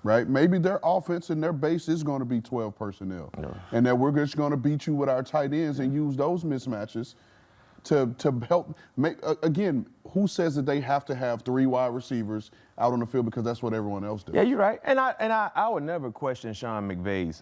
right? Maybe their offense and their base is going to be 12 personnel, and that we're just going to beat you with our tight ends and use those mismatches to help make. Again, who says that they have to have 3 wide receivers out on the field because that's what everyone else does? Yeah, you're right. And I would never question Sean McVay's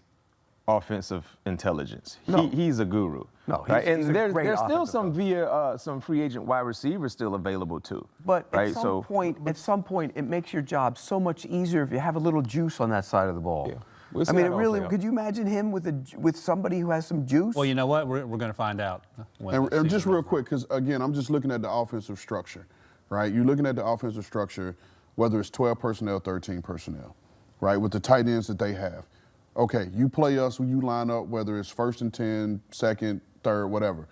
offensive intelligence. No. He's a guru. No, right? he's a And great there's still offensive some free agent wide receivers still available too. But right? at some point, it makes your job so much easier if you have a little juice on that side of the ball. Yeah. We'll see I mean, how it it all really. play out. Could you imagine him with somebody who has some juice? Well, you know what? We're going to find out. when the And season just goes real on. quick, because again, I'm just looking at the offensive structure, right? You're looking at the offensive structure, whether it's 12 personnel, 13 personnel, right? With the tight ends that they have. Okay, you play us when you line up, whether it's 1st and 10, 2nd, 3rd, whatever.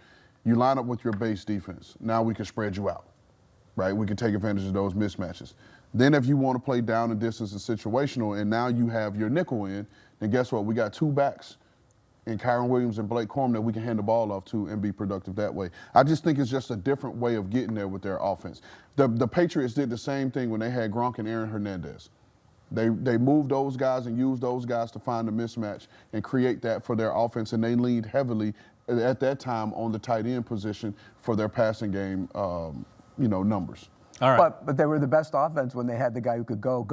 You line up with your base defense. Now we can spread you out, right? We can take advantage of those mismatches. Then if you want to play down and distance and situational, and now you have your nickel in, then guess what? We got 2 backs in Kyron Williams and Blake Corum that we can hand the ball off to and be productive that way. I just think it's just a different way of getting there with their offense. The Patriots did the same thing when they had Gronk and Aaron Hernandez. They moved those guys and used those guys to find a mismatch and create that for their offense, and they leaned heavily at that time on the tight end position for their passing game, numbers. All right. But they were the best offense when they had the guy who could go,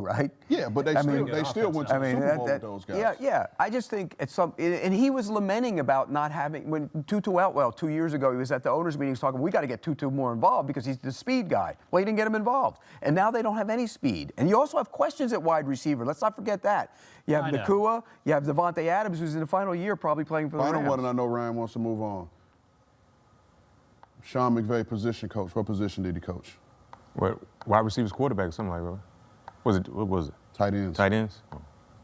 right? Yeah, but they still went to the Super Bowl with those guys. Yeah. I just think and he was lamenting about not having, when Tutu Atwell 2 years ago, he was at the owners' meetings talking, we got to get Tutu more involved because he's the speed guy. Well, he didn't get him involved. And now they don't have any speed. And you also have questions at wide receiver. Let's not forget that. You have Nakua, you have Devontae Adams, who's in the final year probably playing for the Rams. Final one, and I know Ryan wants to move on. Sean McVay, position coach. What position did he coach? What, wide receivers, quarterback, something like that. What was it? Tight ends. Tight ends?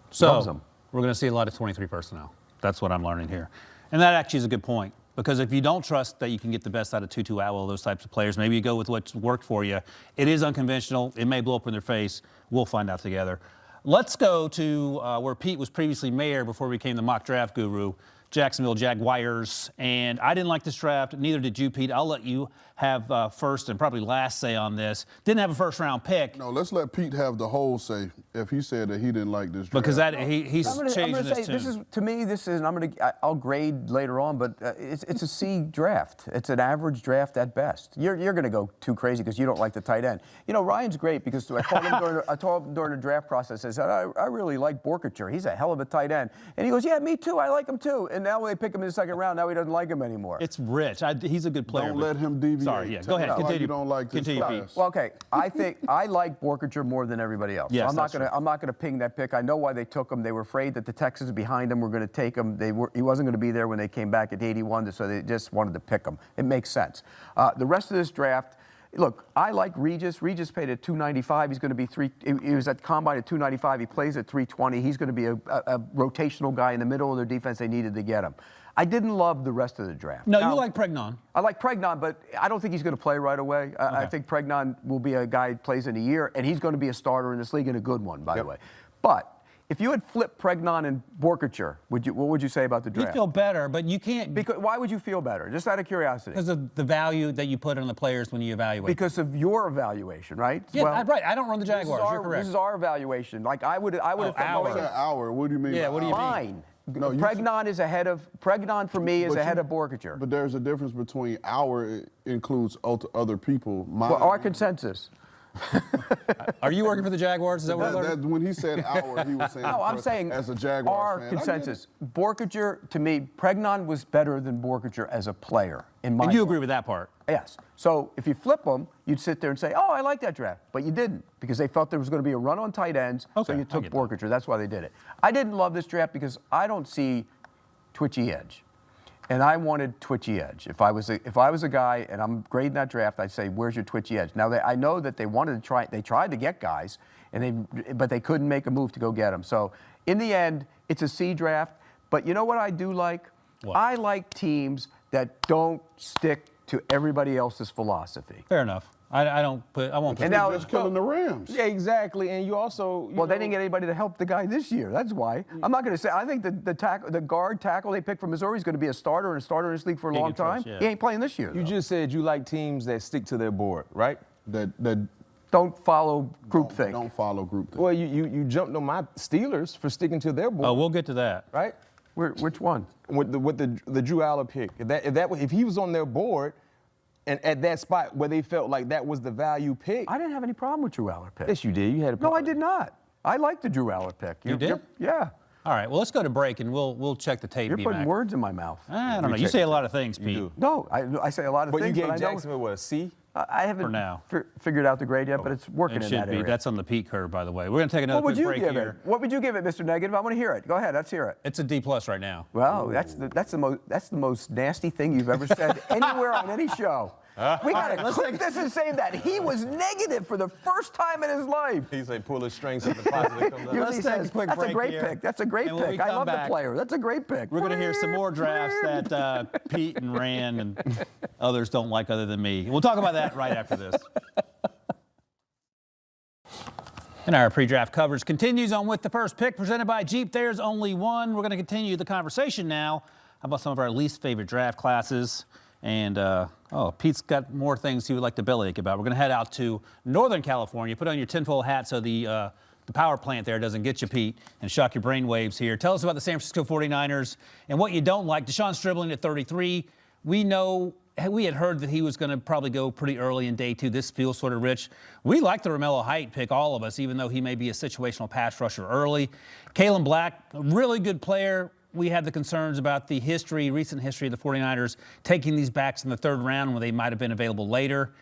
So them. we're going to see a lot of 23 personnel. That's what I'm learning here. And that actually is a good point, because if you don't trust that you can get the best out of Tutu Atwell, those types of players, maybe you go with what's worked for you. It is unconventional. It may blow up in their face. We'll find out together. Let's go to where Pete was previously mayor before he became the mock draft guru, Jacksonville Jaguars. And I didn't like this draft. Neither did you, Pete. I'll let you have first and probably last say on this. Didn't have a first-round pick. No, let's let Pete have the whole say if he said that he didn't like this draft. Because he's I'm changing gonna say, his tune. I'll grade later on, but it's a C draft. It's an average draft at best. You're going to go too crazy because you don't like the tight end. You know, Ryan's great because I told him during the draft process, I said, I really like Borkature. He's a hell of a tight end. And he goes, yeah, me too. I like him too. And now when they pick him in the second round, now he doesn't like him anymore. It's rich. He's a good player. Don't let him deviate. Sorry, yeah. Go ahead. Tell me why Continue. you don't like this Continue, class. Pete. Well, okay. I think I like Borkature more than everybody else. Yes, So I'm not gonna ping that pick. I know why they took him. They were afraid that the Texans behind him were going to take him. He wasn't going to be there when they came back at 81, so they just wanted to pick him. It makes sense. The rest of this draft, look, I like Regis. Regis paid at 295. He's going to be he was at combine at 295. He plays at 320. He's going to be a rotational guy in the middle of their defense. They needed to get him. I didn't love the rest of the draft. No, Now, you like Pregnon. I like Pregnon, but I don't think he's going to play right away. I think Pregnon will be a guy who plays in a year, and he's going to be a starter in this league and a good one, by the way. But if you had flipped Pregnon and Borkature, what would you say about the draft? You feel better, but you can't Why would you feel better? Just out of curiosity. because of the value that you put on the players when you evaluate. Because of your evaluation, right? Yeah, right. I don't run the Jaguars. You're correct. This is our evaluation. Like I would have our. thought What's that hour? What do you mean? Yeah, by what do you hour? mean? mine. No, Pregnon for me is But ahead you- of Borkature. But there's a difference between our includes other people. Mine, Well, our consensus. Are you working for the Jaguars? Is that what that, when he said our, he was saying No, I'm saying as a Jaguars our fan. I get it. consensus. Borkature, to me, Pregnon was better than Borkature as a player, in my And you book. agree with that part? Yes. So if you flip them, you'd sit there and say, oh, I like that draft. But you didn't because they felt there was going to be a run on tight ends. Okay, So you I took get that. Borkature. That's why they did it. I didn't love this draft because I don't see twitchy edge. And I wanted twitchy edge. If I was a guy and I'm grading that draft, I'd say, where's your twitchy edge? Now, I know that they tried to get guys, but they couldn't make a move to go get them. So in the end, it's a C draft. But you know what I do like? What? I like teams that don't stick to everybody else's philosophy. Fair enough. I won't put. And now Just killing the Rams. Yeah, exactly. And you also. Well, they didn't get anybody to help the guy this year. That's why. I'm not going to say. I think the guard tackle they picked from Missouri is going to be a starter and a starter in this league for a long time. Yeah. He ain't playing this year. You just said you like teams that stick to their board, right? That don't follow groupthink. don't follow groupthink. Well, you jumped on my Steelers for sticking to their board. Oh, we'll get to that. Right? Which one? With the Drew Aller pick. If he was on their board, and at that spot where they felt like that was the value pick. I didn't have any problem with Drew Aller pick. Yes, you did. You had a No, problem. I did not. I liked the Drew Aller pick. You did? Yeah. All right. Well, let's go to break and we'll check the tape. You're putting B-Mac. words in my mouth. I don't know. You say a lot of things, Pete. do. No, I say a lot of But you things, gave but I know Jacksonville what, a C? I haven't For now. figured out the grade yet, but it's working It in should that be. area. That's on the Pete curve, by the way. We're going to take another What would quick you break give here. it? What would you give it, Mr. Negative? I want to hear it. Go ahead. Let's hear it. It's a D+ right now. Well, that's the most nasty thing you've ever said anywhere on any show. We got to click this and say that he was negative for the first time in his life. He's like, pull his strings so the positive comes out. Usually Let's he take a says, quick that's a break great here. pick. That's a great And when we pick. I come love back, the player. That's a great pick. We're going to hear some more drafts that Pete and Rand and others don't like other than me. We'll talk about that right after this. And our pre-draft coverage continues on With the First Pick, presented by Jeep. There's only one. We're going to continue the conversation now about some of our least favorite draft classes. And, Pete's got more things he would like to bellyache about. We're going to head out to Northern California. Put on your tinfoil hat so the power plant there doesn't get you, Pete, and shock your brainwaves here. Tell us about the San Francisco 49ers and what you don't like. Deshaun Stribling at 33. We had heard that he was going to probably go pretty early in day 2. This feels sort of rich. We like the Romello Height pick, all of us, even though he may be a situational pass rusher early. Kalen Black, a really good player. We had the concerns about the recent history of the 49ers taking these backs in the 3rd round when they might have been available later.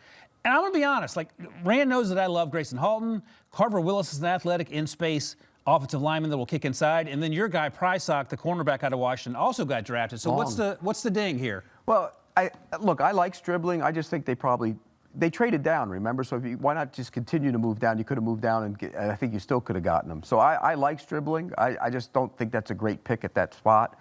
And I'm going to be honest, Rand knows that I love Grayson Halton. Carver Willis is an athletic in-space offensive lineman that will kick inside. And then your guy, Prysock, the cornerback out of Washington, also got drafted. So what's the ding here? Well, I like Stribling. I just think they traded down, remember? So why not just continue to move down? You could have moved down, and I think you still could have gotten him. So I like Stribling. I just don't think that's a great pick at that spot.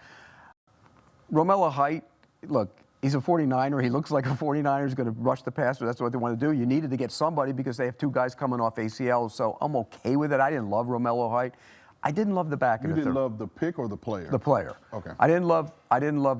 Romello Height, look, he's a 49er. He looks like a 49er is going to rush the passer. That's what they want to do. You needed to get somebody because they have 2 guys coming off ACL, so I'm okay with it. I didn't love Romello Height. I didn't love the back in the 3rd. You didn't love the pick or the player? The player. Okay. I didn't love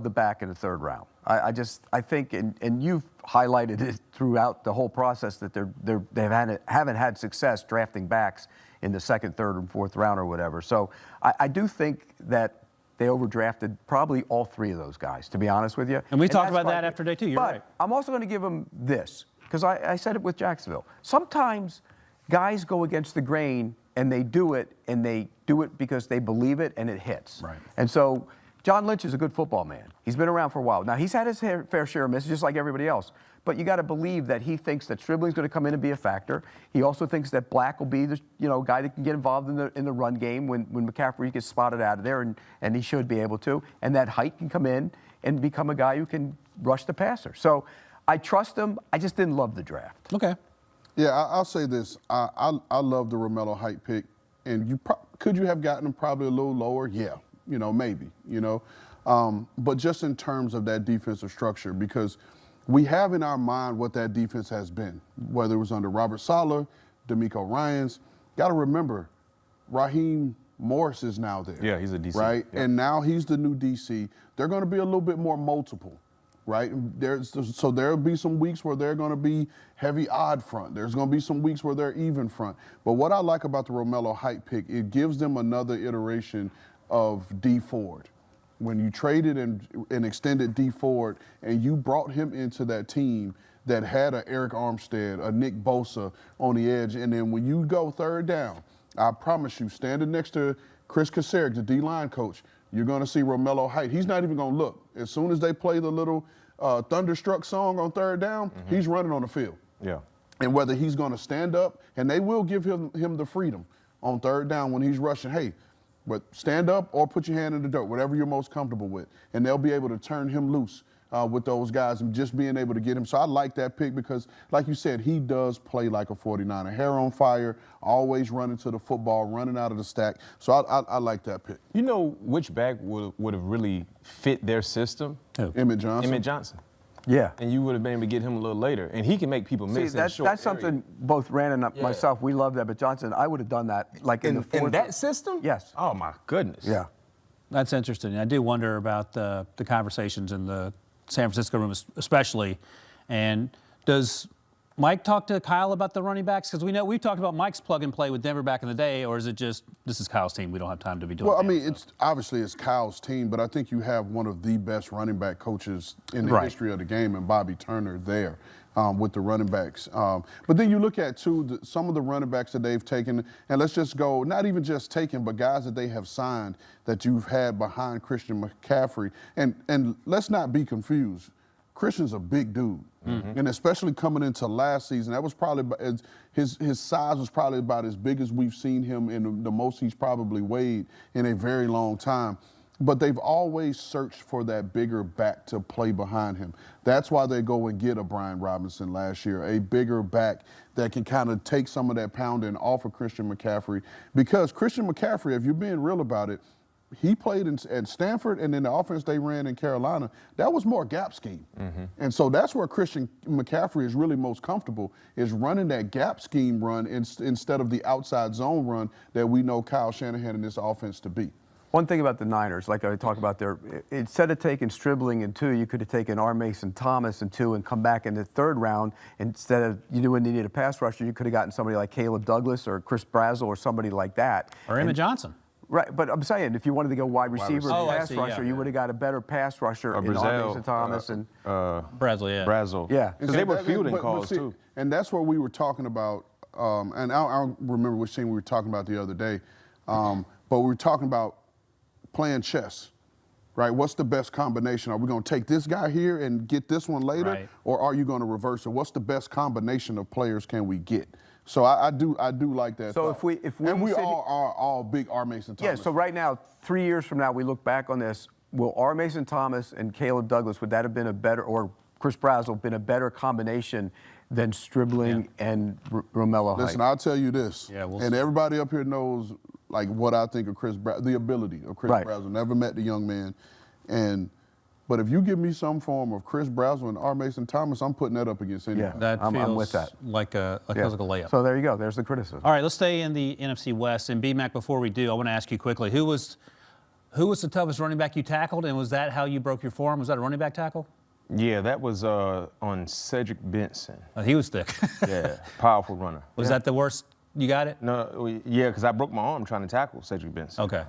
the back in the 3rd round. I think, and you've highlighted it throughout the whole process that they haven't had success drafting backs in the 2nd, 3rd, and 4th round or whatever. So I do think that they overdrafted probably all 3 of those guys, to be honest with you. And we talked that's about that after day 2. You're right. But I'm also going to give them this, because I said it with Jacksonville. Sometimes guys go against the grain and they do it because they believe it and it hits. Right. And so John Lynch is a good football man. He's been around for a while. Now, he's had his fair share of misses, just like everybody else. But you got to believe that he thinks that Stribling's going to come in and be a factor. He also thinks that Black will be the guy that can get involved in the run game when McCaffrey gets spotted out of there, and he should be able to. And that Height can come in and become a guy who can rush the passer. So I trust him. I just didn't love the draft. Okay. Yeah, I'll say this. I love the Romello Height pick, and could you have gotten him probably a little lower? Yeah, maybe, but just in terms of that defensive structure, because we have in our mind what that defense has been, whether it was under Robert Saleh, D'Amico Ryans. Got to remember, Raheem Morris is now there. Yeah, he's a DC. Right, yeah. And now he's the new DC. They're going to be a little bit more multiple. Right, so there'll be some weeks where they're going to be heavy odd front. There's going to be some weeks where they're even front. But what I like about the Romello Height pick, it gives them another iteration of D Ford. When you traded and extended D Ford, and you brought him into that team that had a Eric Armstead, a Nick Bosa on the edge, and then when you go 3rd down, I promise you, standing next to Chris Kaserik, the D-line coach, you're going to see Romello Height. He's not even going to look. As soon as they play the little Thunderstruck song on 3rd down, he's running on the field. Yeah. And whether he's going to stand up, and they will give him the freedom on 3rd down when he's rushing, hey, but stand up or put your hand in the dirt, whatever you're most comfortable with. And they'll be able to turn him loose with those guys and just being able to get him. So I like that pick because, like you said, he does play like a 49er. Hair on fire, always running to the football, running out of the stack. So I like that pick. You know which back would have really fit their system? Who? Emmett Johnson. Emmett Johnson. Yeah. And you would have been able to get him a little later. And he can make people See, miss in a short that's something both Rand and myself, we love that. But Johnson, I would have done that like in the fourth. In that system? Yes. Oh, my goodness. Yeah. That's interesting. I do wonder about the conversations in the San Francisco room, especially. And does Mike talk to Kyle about the running backs? Because we've talked about Mike's plug and play with Denver back in the day, or is it just this is Kyle's team? We don't have time to be doing. Well, I mean, it's Kyle's team, but I think you have one of the best running back coaches in the history of the game, and Bobby Turner there with the running backs. But then you look at too some of the running backs that they've taken, and let's just go not even just taken, but guys that they have signed that you've had behind Christian McCaffrey, and let's not be confused. Christian's a big dude, and especially coming into last season, that was probably his size was probably about as big as we've seen him, and the most he's probably weighed in a very long time. But they've always searched for that bigger back to play behind him. That's why they go and get a Brian Robinson last year, a bigger back that can kind of take some of that pounding off of Christian McCaffrey. Because Christian McCaffrey, if you're being real about it, he played at Stanford, and then the offense they ran in Carolina, that was more gap scheme. And so that's where Christian McCaffrey is really most comfortable, is running that gap scheme run instead of the outside zone run that we know Kyle Shanahan and this offense to be. One thing about the Niners, like I talk about there, instead of taking Stribling in 2, you could have taken R. Mason Thomas in 2 and come back in the 3rd round. Instead of, when you need a pass rusher, you could have gotten somebody like Caleb Douglas or Chris Brazel or somebody like that. Or Emmett Johnson. Right, but I'm saying if you wanted to go wide receiver and pass rusher, you would have got a better pass rusher in R. Mason Thomas and Brazel, yeah. Brazel. Yeah. Because they were fielding calls, too. And that's what we were talking about, and I don't remember which team we were talking about the other day, but we were talking about playing chess, right? What's the best combination? Are we going to take this guy here and get this one later, or are you going to reverse it? What's the best combination of players can we get? So I do like that. So thought. if we and we sit are all big R. Mason Thomas. Yeah, so right now, 3 years from now, we look back on this. Will R. Mason Thomas and Caleb Douglas, would that have been a better, or Chris Brazel, been a better combination than Stribling and Romello Height? Listen, I'll tell you this, and everybody up here knows like what I think of the ability of Chris Brazel. Never met the young man, but if you give me some form of Chris Brazel and R. Mason Thomas, I'm putting that up against anybody. Yeah, That feels I'm with that. Like a layup. So there you go. There's the criticism. All right, let's stay in the NFC West. And B-Mac, before we do, I want to ask you quickly, who was the toughest running back you tackled, and was that how you broke your form? Was that a running back tackle? Yeah, that was on Cedric Benson. He was thick. Yeah, powerful runner. Was that the worst? You got it? No, yeah, because I broke my arm trying to tackle Cedric Benson. Okay.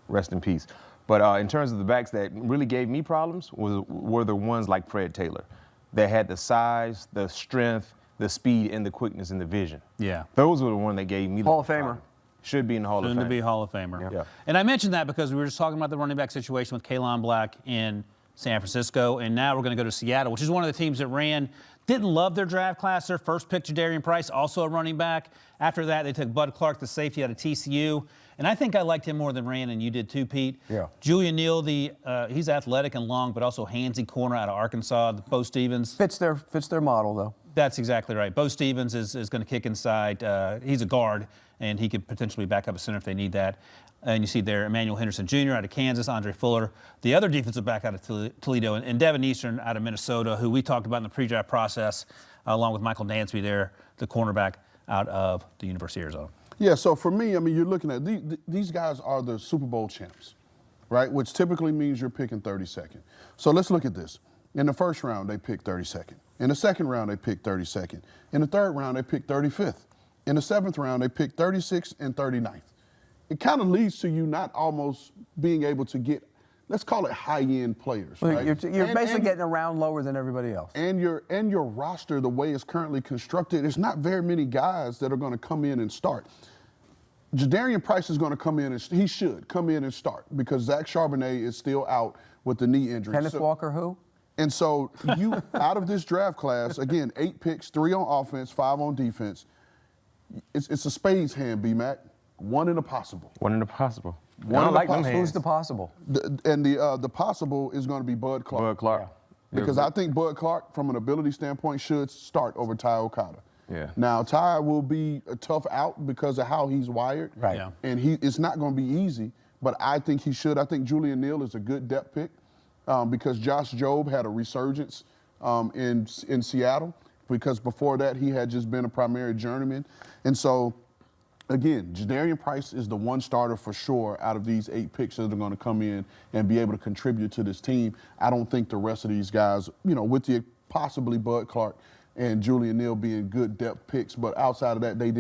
Rest in peace. But in terms of the backs that really gave me problems were the ones like Fred Taylor that had the size, the strength, the speed, and the quickness and the vision. Yeah. Those were the ones that gave me the Hall of Famer. problem. Should be in the Hall of Fame. Soon to be Hall of Famer. Yeah. And I mentioned that because we were just talking about the running back situation with Kalon Black in San Francisco, and now we're going to go to Seattle, which is one of the teams that didn't love their draft class. Their first pick, Jadarian Price, also a running back. After that, they took Bud Clark, the safety out of TCU. And I think I liked him more than Rand, and you did too, Pete. Yeah. Julian Neal, he's athletic and long, but also handsy corner out of Arkansas. Bo Stevens. Fits their model, though. That's exactly right. Bo Stevens is going to kick inside. He's a guard, and he could potentially back up a center if they need that. And you see there Emmanuel Henderson Jr. out of Kansas, Andre Fuller, the other defensive back out of Toledo, and Devin Eastern out of Minnesota, who we talked about in the pre-draft process, along with Michael Dansby there, the cornerback out of the University of Arizona. Yeah, so for me, I mean, you're looking at these guys are the Super Bowl champs, right? Which typically means you're picking 32nd. So let's look at this. In the first round, they picked 32nd. In the second round, they picked 32nd. In the third round, they picked 35th. In the seventh round, they picked 36th and 39th. It kind of leads to you not almost being able to get, let's call it high-end players, right? You're basically getting around lower than everybody else. And your roster, the way it's currently constructed, there's not very many guys that are going to come in and start. Jadarian Price is going to come in, and he should come in and start because Zach Charbonnet is still out with the knee injury. Kenneth Walker, who? And so you, out of this draft class, again, 8 picks, 3 on offense, 5 on defense. It's a spades hand, B-Mac. One in a possible. One in the possible. One in like the them possible. hands. Who's the possible? The possible is going to be Bud Clark. Bud Clark. Because I think Bud Clark, from an ability standpoint, should start over Ty Okada. Yeah. Now, Ty will be a tough out because of how he's wired. Right. Yeah. And it's not going to be easy, but I think he should. I think Julian Neal is a good depth pick. because Josh Jobe had a resurgence in Seattle, because before that he had just been a primary journeyman. And so, again, Jadarian Price is the one starter for sure out of these 8 picks that are going to come in and be able to contribute to this team. I don't think the rest of these guys, with the possibly Bud Clark and Julian Neal being good depth picks, but outside of that, they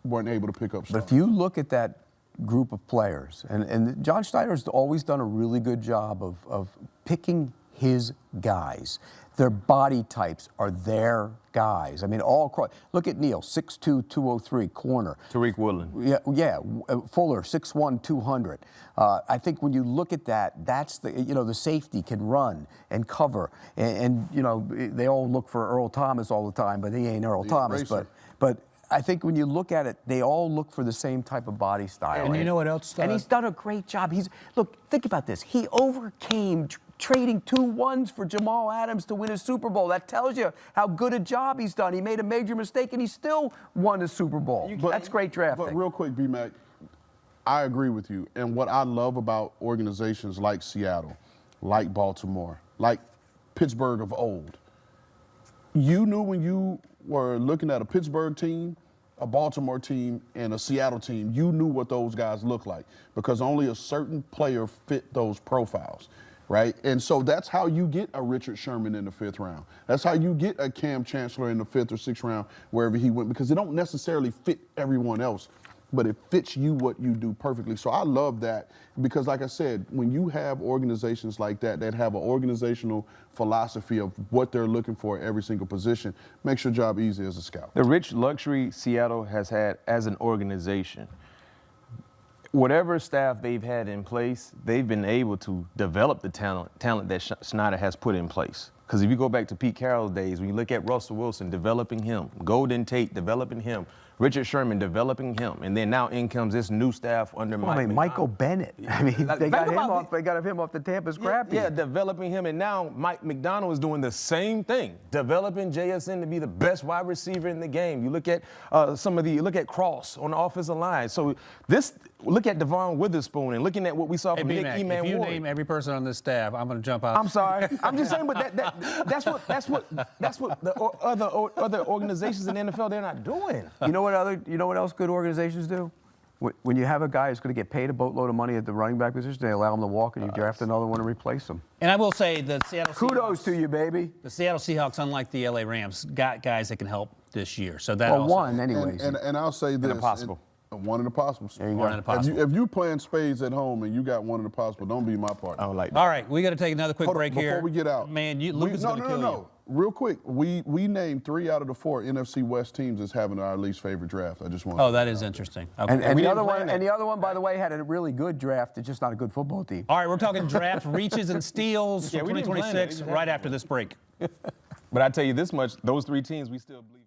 weren't able to pick up But stars. if you look at that group of players, and John Schneider's always done a really good job of picking his guys. Their body types are their guys. I mean, all across. Look at Neal, 6'2", 203, corner. Tariq Woolen. Yeah. Fuller, 6'1", 200. I think when you look at that, that's the safety can run and cover, and they all look for Earl Thomas all the time, but he ain't Earl Thomas. racer. But I think when you look at it, they all look for the same type of body style. And you know what else? And he's done a great job. Think about this. He overcame trading 2 ones for Jamal Adams to win a Super Bowl. That tells you how good a job he's done. He made a major mistake, and he still won a Super Bowl. That's great drafting. But real quick, B-Mac, I agree with you. And what I love about organizations like Seattle, like Baltimore, like Pittsburgh of old, you knew when you were looking at a Pittsburgh team, a Baltimore team, and a Seattle team, you knew what those guys looked like because only a certain player fit those profiles, right? And so that's how you get a Richard Sherman in the 5th round. That's how you get a Cam Chancellor in the 5th or 6th round, wherever he went, because they don't necessarily fit everyone else, but it fits you what you do perfectly. So I love that because, like I said, when you have organizations like that have an organizational philosophy of what they're looking for at every single position, makes your job easy as a scout. The rich luxury Seattle has had as an organization, whatever staff they've had in place, they've been able to develop the talent that Snyder has put in place. Because if you go back to Pete Carroll's days, when you look at Russell Wilson developing him, Golden Tate developing him, Richard Sherman developing him, and then now in comes this new staff under Mike. Michael Bennett. I mean, they got him off the Tampa Scrappy. Yeah, developing him, and now Mike McDonald is doing the same thing, developing JSN to be the best wide receiver in the game. You look at look at Cross on the offensive line. So look at Devon Witherspoon, and looking at what we saw from Nick Eman If you Ward. name every person on this staff, I'm going to jump out. I'm sorry. I'm just saying, but that's what the other organizations in the NFL they're not doing. You know what else good organizations do? When you have a guy who's going to get paid a boatload of money at the running back position, they allow him to walk, and you draft another one to replace him. And I will say the Seattle Kudos Seahawks, to you, baby. The Seattle Seahawks, unlike the LA Rams, got guys that can help this year. So that Well, also, one, anyways. And I'll say this. Impossible. One in the possible. There you go. One in the possible. If you playing spades at home and you got one in the possible, don't be my partner. I don't like that. All right, we got to take another quick Hold on, break here. before we get out. Man, Luke is going to kill you. Real quick, we named 3 out of the 4 NFC West teams as having our least favorite draft. I just want. Oh, that is interesting. Okay. And we the didn't other plan one, that. and the other one, by the way, had a really good draft. It's just not a good football team. All right, we're talking draft reaches and steals for we didn't plan that. It 2026 just right happened. after this break. But I tell you this much: those 3 teams, we still believe.